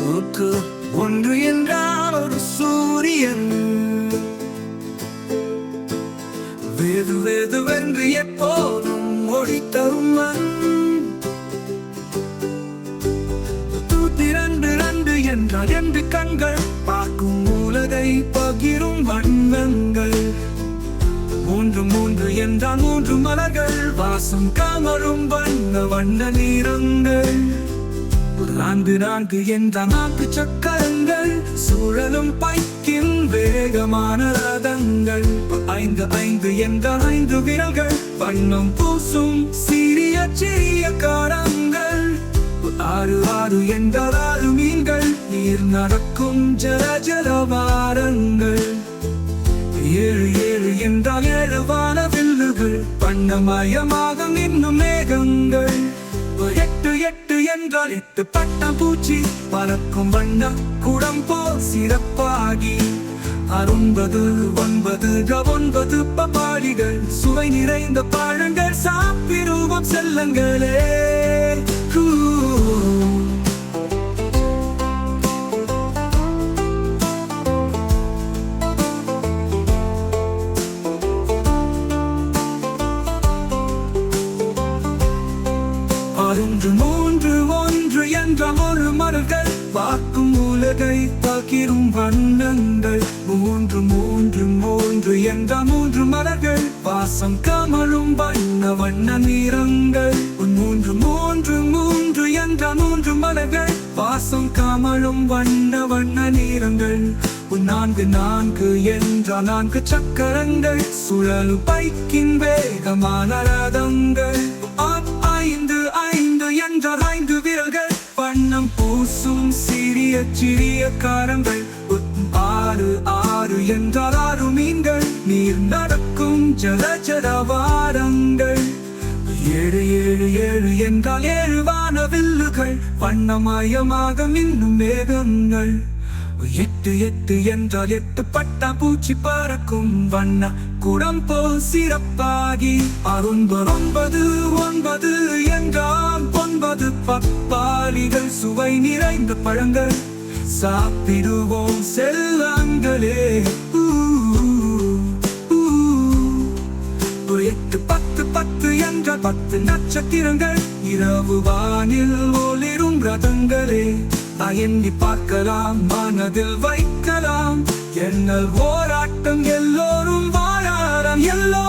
நூற்றுக்கு ஒன்று என்றால் ஒரு சூரியன் வேது வேதுவென்று எப்போதும் ஒளி தரும் மண். இரண்டு இரண்டு என்றால் ரெண்டு கண்கள் பார்க்கும் உலகை பகிரும் வண்ணங்கள். மூன்று மூன்று என்றால் மூன்று மலர்கள் வாசம் கமரும் வண்ண வண்ண நிறங்கள். நான்கு நான்கு என்றால் நான்கு சக்கரங்கள் சுழலும் பைக்கின் வேகமான ரதங்கள். ஐந்து ஐந்து என்றால் ஐந்து விரல்கள் வண்ணம் பூசும் சிறிய சிறிய காரங்கள். ஆறு ஆறு என்றால் ஆறு மீன்கள் நீர் நடக்கும் ஜல ஜலவாரங்கள். ஏழு ஏழு என்றால் ஏழு வானவில்லுகள் வண்ணமயமாக இன்னும் மேகங்கள். எட்டு எட்டு என்றால் எட்டு பட்டாம்பூச்சி பறக்கும் வண்ண குடம் போல் சிறப்பாகி. ஒன்பது ஒன்பது ஒன்பது பப்பாளிகள் சுவை நிறைந்த பழங்கள் சாப்பிடுவோம் செல்லங்களே. ஒன்று மூன்று ஒன்று என்றால் ஒரு மலர்கள் பார்க்கும் உலகை பகிரும் வண்ணங்கள். மூன்று மூன்று மூன்று என்றால் மூன்று மலர்கள் வாசம் கமழும் வண்ண வண்ண நிறங்கள். மூன்று மூன்று மூன்று என்றால் மூன்று மலர்கள் வாசம் கமழும் வண்ண வண்ண நிறங்கள். நான்கு நான்கு என்றால் நான்கு சக்கரங்கள் சுழலும் பைக்கின் வேகமான ரதங்கள். ஐந்து ஐந்து என்றால் ஐந்து விரல்கள் வண்ணம் பூசும் சிறிய சிறிய காரங்கள். ஆறு ஆறு என்றால் ஆறு மீன்கள் நீர் நடக்கும் ஜல ஜலவாரங்கள். ஏழு ஏழு ஏழு என்றால் ஏழு வானவில்லுகள் வண்ணமயமாக மின்னும் மேகங்கள். எட்டு எட்டு என்றால் எட்டு பட்டாம்பூச்சி பறக்கும் வண்ண குடம் போல் சிறப்பாகி. ஒன்பது ஒன்பது ஒன்பது என்றால் ஒன்பது பப்பாளிகள் சுவை நிறைந்த பழங்கள் சாப்பிடுவோம் செல்லங்களே. எட்டு பத்து பத்து என்றால் பத்து நட்சத்திரங்கள் இரவு வானில் ஒளிரும் ரதங்களே. எண்ணி பார்க்கலாம் மனதில் வைக்கலாம் எண்ணல் ஓராட்டம் எல்லோரும் வாழலாம் எல்லோரும்.